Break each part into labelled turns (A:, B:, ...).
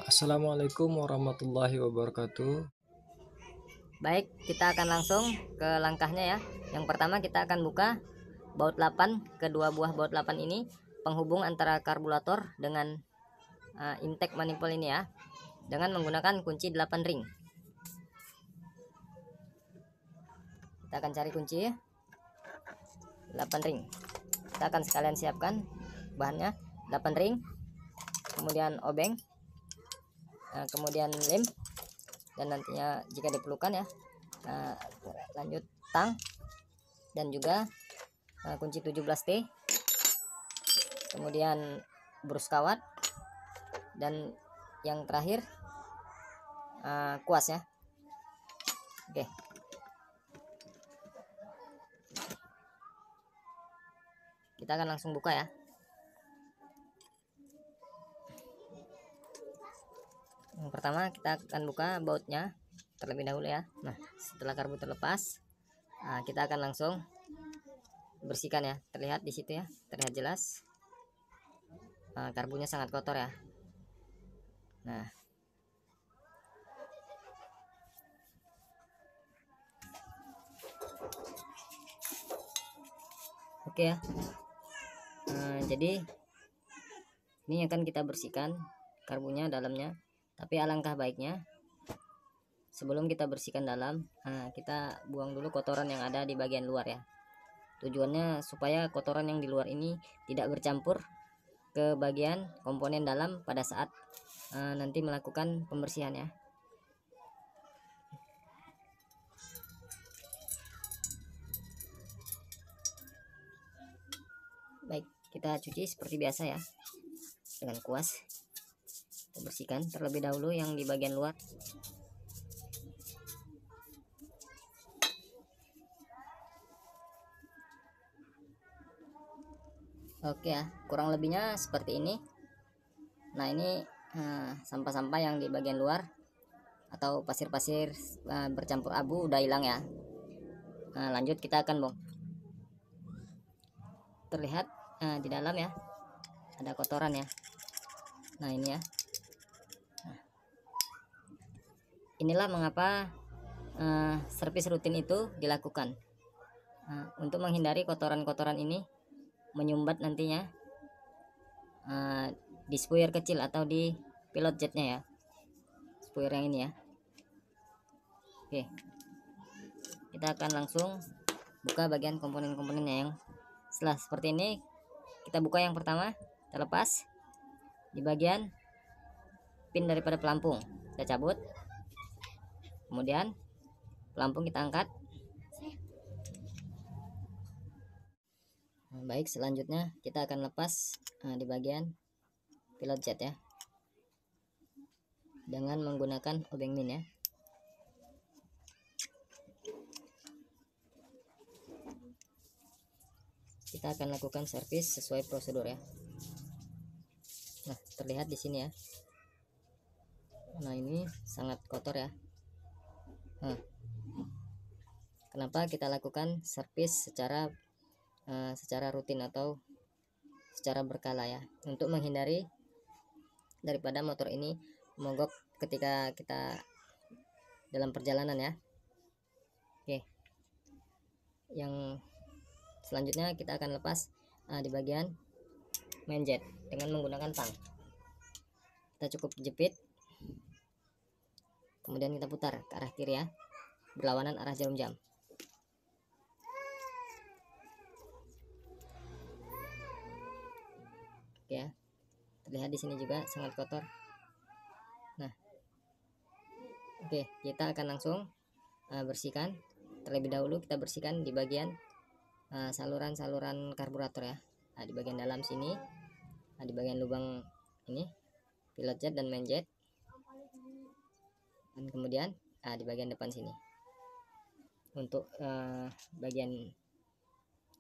A: Assalamualaikum warahmatullahi wabarakatuh.
B: Baik, kita akan langsung ke langkahnya ya. Yang pertama kita akan buka baut 8, kedua buah baut 8 ini penghubung antara karburator dengan intake manifold ini ya, dengan menggunakan kunci 8 ring. Kita akan cari kunci 8 ring. Kita akan sekalian siapkan bahannya, 8 ring, kemudian obeng, kemudian lem, dan nantinya jika diperlukan ya, lanjut tang, dan juga kunci 17T, kemudian brus kawat, dan yang terakhir kuas ya. Oke, kita akan langsung buka ya. Yang pertama kita akan buka bautnya terlebih dahulu ya. Nah, setelah karbu terlepas, kita akan langsung bersihkan ya. Terlihat di situ ya, terlihat jelas karbunya sangat kotor ya. Nah, oke ya. Jadi ini akan kita bersihkan karbunya dalamnya. Tapi alangkah baiknya sebelum kita bersihkan dalam, kita buang dulu kotoran yang ada di bagian luar ya. Tujuannya supaya kotoran yang di luar ini tidak bercampur ke bagian komponen dalam pada saat nanti melakukan pembersihan ya. Baik, kita cuci seperti biasa ya dengan kuas. Kita bersihkan terlebih dahulu yang di bagian luar. Oke ya, kurang lebihnya seperti ini. Nah, ini sampah-sampah yang di bagian luar atau pasir-pasir bercampur abu udah hilang ya. Nah, lanjut kita akan bong. Terlihat di dalam ya ada kotoran ya. Nah, ini ya. Nah, inilah mengapa servis rutin itu dilakukan, untuk menghindari kotoran-kotoran ini menyumbat nantinya di spuyer kecil atau di pilot jetnya ya, spuyer yang ini ya. Oke, kita akan langsung buka bagian komponen-komponennya. Yang setelah seperti ini kita buka. Yang pertama kita lepas di bagian pin daripada pelampung, kita cabut, kemudian pelampung kita angkat. Baik, selanjutnya kita akan lepas di bagian pilot jet ya, dengan menggunakan obeng min ya. Kita akan lakukan servis sesuai prosedur ya. Nah, terlihat di sini ya. Nah, ini sangat kotor ya. Nah, kenapa kita lakukan servis secara rutin atau secara berkala ya, untuk menghindari daripada motor ini mogok ketika kita dalam perjalanan ya. Oke, yang selanjutnya kita akan lepas di bagian main jet dengan menggunakan tang. Kita cukup jepit, kemudian kita putar ke arah kiri ya, berlawanan arah jarum jam. Oke ya, terlihat di sini juga sangat kotor. Nah, oke, kita akan langsung bersihkan. Terlebih dahulu kita bersihkan di bagian saluran-saluran karburator ya. Nah, di bagian dalam sini, di bagian lubang ini pilot jet dan main jet, dan kemudian di bagian depan sini. Untuk bagian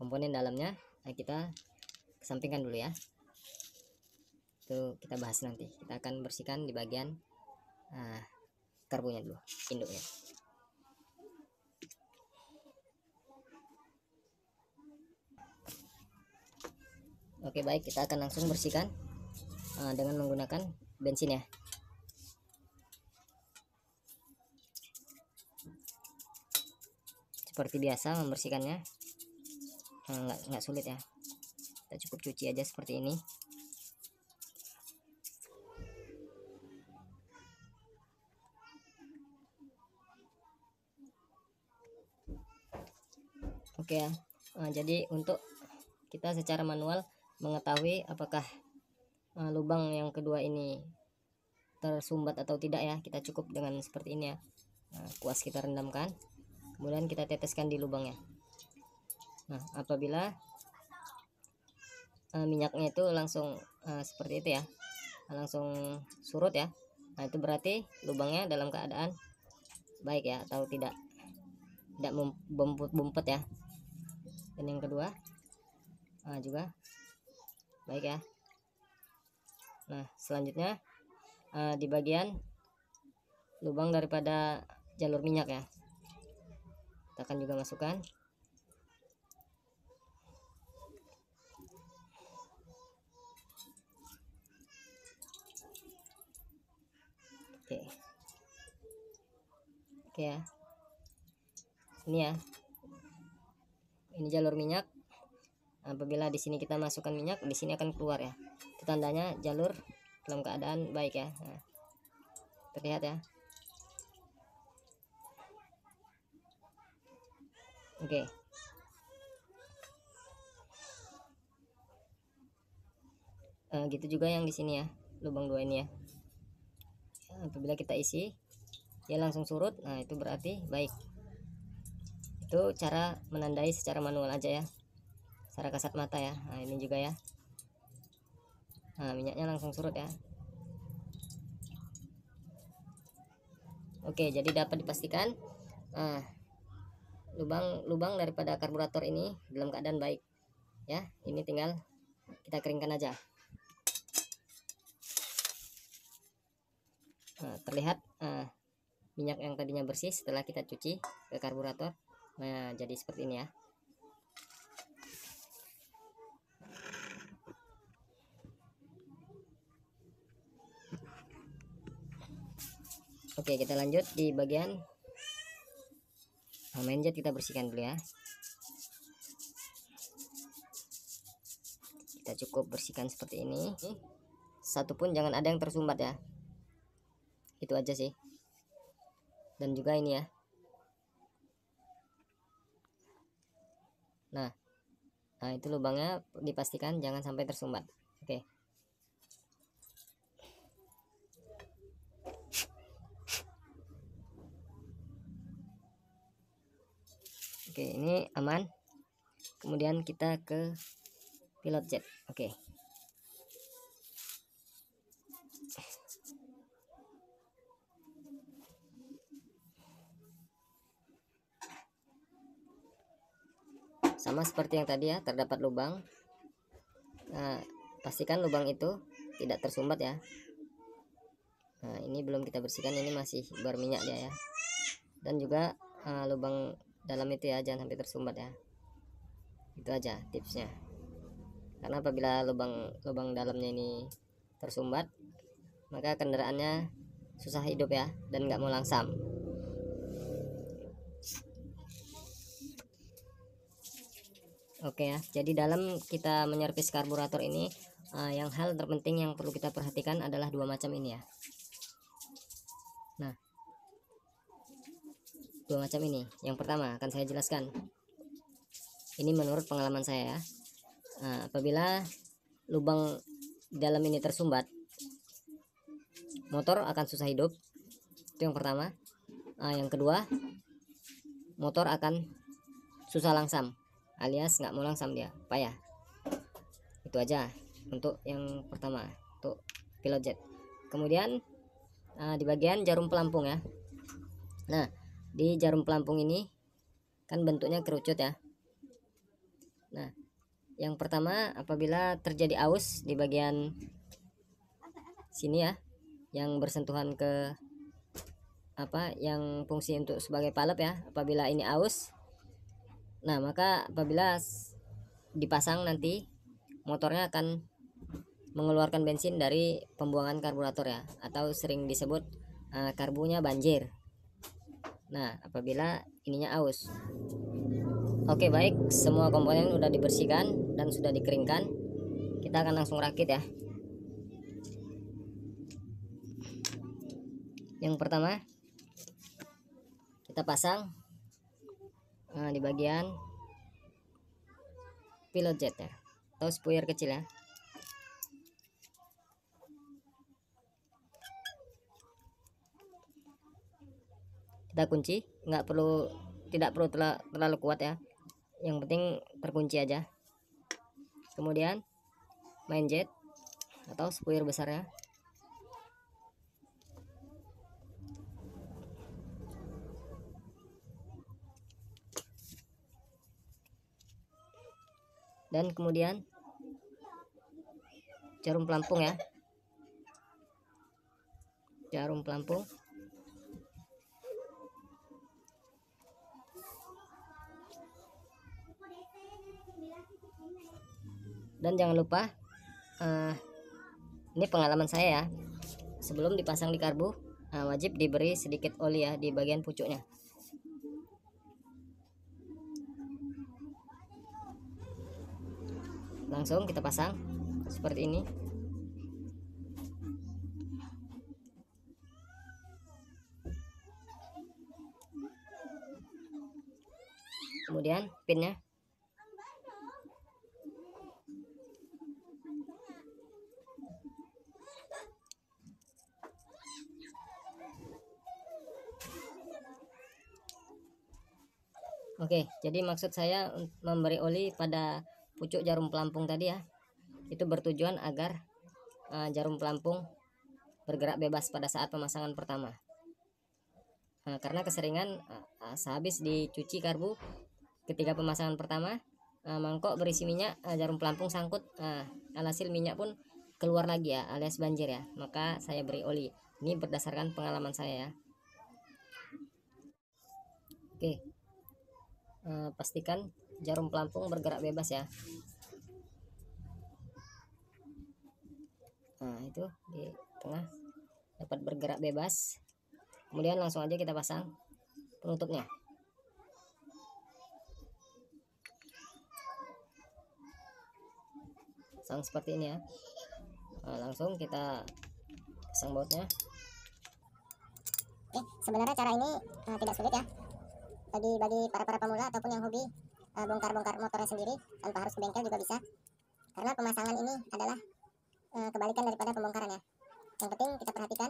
B: komponen dalamnya kita kesampingkan dulu ya, itu kita bahas nanti. Kita akan bersihkan di bagian karbunya dulu, induknya. Oke, baik, kita akan langsung bersihkan dengan menggunakan bensin ya. Seperti biasa membersihkannya, nggak sulit ya, kita cukup cuci aja seperti ini. Oke ya. Jadi untuk kita secara manual mengetahui apakah lubang yang kedua ini tersumbat atau tidak ya, kita cukup dengan seperti ini ya. Kuas kita rendamkan, kemudian kita teteskan di lubangnya. Nah, apabila minyaknya itu langsung seperti itu ya, langsung surut ya, nah itu berarti lubangnya dalam keadaan baik ya, atau tidak bumpet ya. Dan yang kedua juga baik ya. Nah, selanjutnya di bagian lubang daripada jalur minyak ya, kita akan juga masukkan. Oke ya, ini ya, ini jalur minyak. Apabila di sini kita masukkan minyak, di sini akan keluar ya, itu tandanya jalur dalam keadaan baik ya. Nah, terlihat ya. Oke. Gitu juga yang di sini ya, lubang 2 ini ya. Apabila kita isi dia langsung surut, nah itu berarti baik. Itu cara menandai secara manual aja ya, secara kasat mata ya. Nah, ini juga ya. Nah, minyaknya langsung surut ya. Oke, jadi dapat dipastikan lubang daripada karburator ini dalam keadaan baik ya. Ini tinggal kita keringkan aja. Terlihat minyak yang tadinya bersih setelah kita cuci ke karburator. Nah, jadi seperti ini ya. Oke, kita lanjut di bagian main jet, kita bersihkan dulu ya. Kita cukup bersihkan seperti ini. Satupun jangan ada yang tersumbat ya. Itu aja sih. Dan juga ini ya. Nah, itu lubangnya dipastikan jangan sampai tersumbat. Oke. Oke, ini aman. Kemudian kita ke pilot jet. Oke. Sama seperti yang tadi ya, terdapat lubang. Nah, pastikan lubang itu tidak tersumbat ya. Nah, ini belum kita bersihkan, ini masih berminyak dia ya. Dan juga lubang dalam itu ya, jangan sampai tersumbat ya. Itu aja tipsnya. Karena apabila lubang dalamnya ini tersumbat, maka kendaraannya susah hidup ya, dan nggak mau langsam. Oke ya, jadi dalam kita menyervis karburator ini yang hal terpenting yang perlu kita perhatikan adalah 2 macam ini ya. Nah, 2 macam ini. Yang pertama akan saya jelaskan. Ini menurut pengalaman saya ya. Apabila lubang dalam ini tersumbat, motor akan susah hidup. Itu yang pertama. Yang kedua, motor akan susah langsam, alias nggak mau langsam dia, payah. Itu aja untuk yang pertama, untuk pilot jet. Kemudian di bagian jarum pelampung ya. Nah, di jarum pelampung ini kan bentuknya kerucut ya. Nah, yang pertama apabila terjadi aus di bagian sini ya, yang bersentuhan ke yang fungsi untuk sebagai palep ya, apabila ini aus, nah maka apabila dipasang nanti motornya akan mengeluarkan bensin dari pembuangan karburator ya, atau sering disebut karbunya banjir. Nah, apabila ininya aus. Oke, baik, semua komponen udah dibersihkan dan sudah dikeringkan. Kita akan langsung rakit ya. Yang pertama, kita pasang di bagian pilot jet ya, atau spoiler kecil ya. Kita kunci, tidak perlu terlalu kuat ya, yang penting terkunci aja. Kemudian main jet atau spoiler besarnya, dan kemudian jarum pelampung ya, jarum pelampung. Dan jangan lupa, ini pengalaman saya ya, sebelum dipasang di karbu wajib diberi sedikit oli ya di bagian pucuknya. Langsung kita pasang seperti ini. Kemudian pinnya, oke. Jadi maksud saya memberi oli pada pucuk jarum pelampung tadi ya, itu bertujuan agar jarum pelampung bergerak bebas pada saat pemasangan pertama. Karena keseringan sehabis dicuci karbu ketika pemasangan pertama, mangkok berisi minyak, jarum pelampung sangkut, alhasil minyak pun keluar lagi ya, alias banjir ya. Maka saya beri oli. Ini berdasarkan pengalaman saya ya. Oke, pastikan jarum pelampung bergerak bebas ya. Nah, itu di tengah dapat bergerak bebas. Kemudian langsung aja kita pasang penutupnya. Pasang seperti ini ya. Langsung kita pasang bautnya.
C: Sebenarnya cara ini tidak sulit ya, bagi para pemula ataupun yang hobi bongkar motornya sendiri tanpa harus ke bengkel juga bisa, karena pemasangan ini adalah kebalikan daripada pembongkaran ya. Yang penting kita perhatikan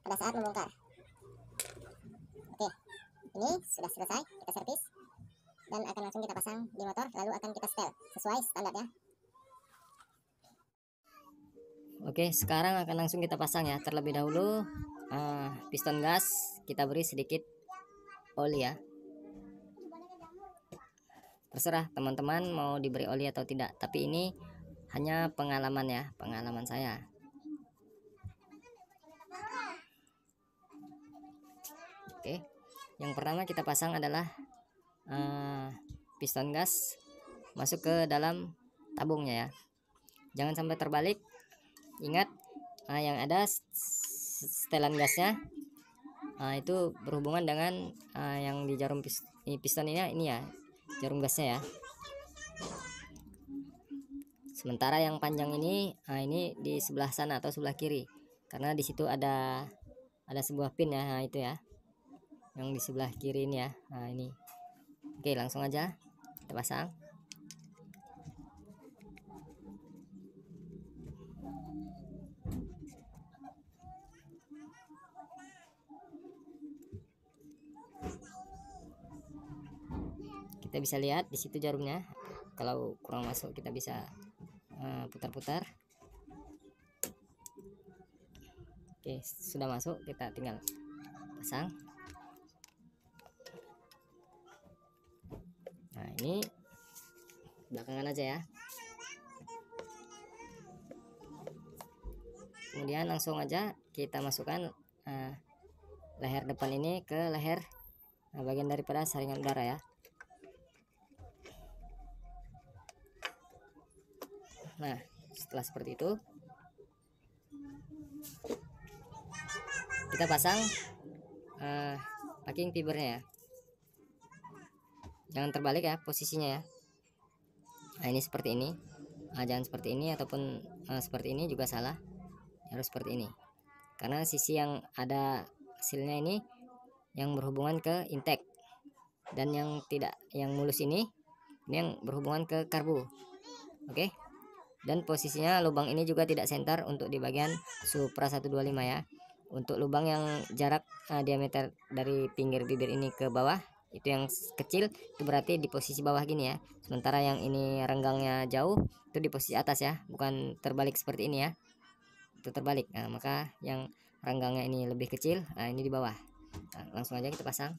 C: pada saat membongkar. Oke, ini sudah selesai, kita servis dan akan langsung kita pasang di motor, lalu akan kita setel sesuai standar ya.
B: Oke, sekarang akan langsung kita pasang ya. Terlebih dahulu piston gas kita beri sedikit oli ya. Terserah teman-teman mau diberi oli atau tidak, tapi ini hanya pengalaman ya, pengalaman saya. Oke, yang pertama kita pasang adalah piston gas masuk ke dalam tabungnya ya. Jangan sampai terbalik. Ingat, yang ada setelan gasnya itu berhubungan dengan yang di jarum piston ini ya, jarum gasnya ya. Sementara yang panjang ini di sebelah sana atau sebelah kiri, karena di situ ada sebuah pin ya. Nah, itu ya, yang di sebelah kiri ini ya. Nah, ini. Oke, langsung aja kita pasang. Kita bisa lihat di situ jarumnya. Kalau kurang masuk kita bisa putar-putar. Oke, sudah masuk, kita tinggal pasang. Nah, ini belakangan aja ya. Kemudian langsung aja kita masukkan leher depan ini ke leher bagian daripada saringan udara ya. Nah, Setelah seperti itu, kita pasang packing fibernya ya. Jangan terbalik ya posisinya ya. Nah, ini seperti ini. Jangan seperti ini ataupun seperti ini juga salah. Harus seperti ini. Karena sisi yang ada hasilnya ini yang berhubungan ke intake, dan yang tidak, yang mulus ini yang berhubungan ke karbu. Oke. Dan posisinya lubang ini juga tidak senter untuk di bagian supra 125 ya. Untuk lubang yang jarak diameter dari pinggir bibir ini ke bawah, itu yang kecil, itu berarti di posisi bawah gini ya. Sementara yang ini renggangnya jauh, itu di posisi atas ya, bukan terbalik seperti ini ya. Itu terbalik. Nah, maka yang renggangnya ini lebih kecil, nah ini di bawah. Nah, langsung aja kita pasang.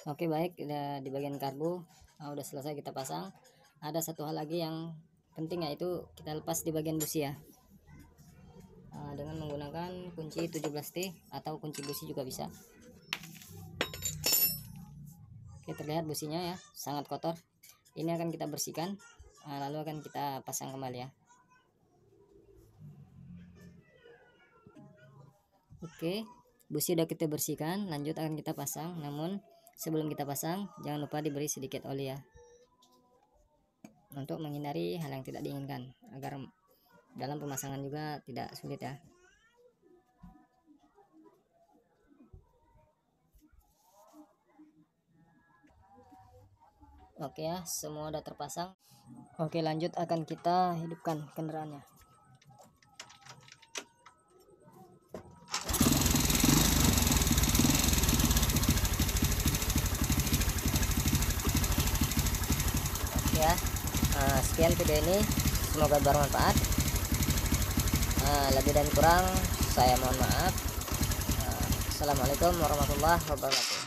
B: Oke, baik, udah di bagian karbu. Nah, udah selesai kita pasang. Ada satu hal lagi yang penting, yaitu kita lepas di bagian busi ya. Dengan menggunakan kunci 17T atau kunci busi juga bisa. Oke, terlihat businya ya, sangat kotor. Ini akan kita bersihkan, lalu akan kita pasang kembali ya. Oke, busi udah kita bersihkan, lanjut akan kita pasang. Namun sebelum kita pasang, jangan lupa diberi sedikit oli ya, untuk menghindari hal yang tidak diinginkan, agar dalam pemasangan juga tidak sulit ya. Oke ya, semua udah terpasang. Oke, lanjut akan kita hidupkan kendaraannya. Oke ya, sekian video ini, semoga bermanfaat. Lebih dan kurang saya mohon maaf. Assalamualaikum warahmatullahi wabarakatuh.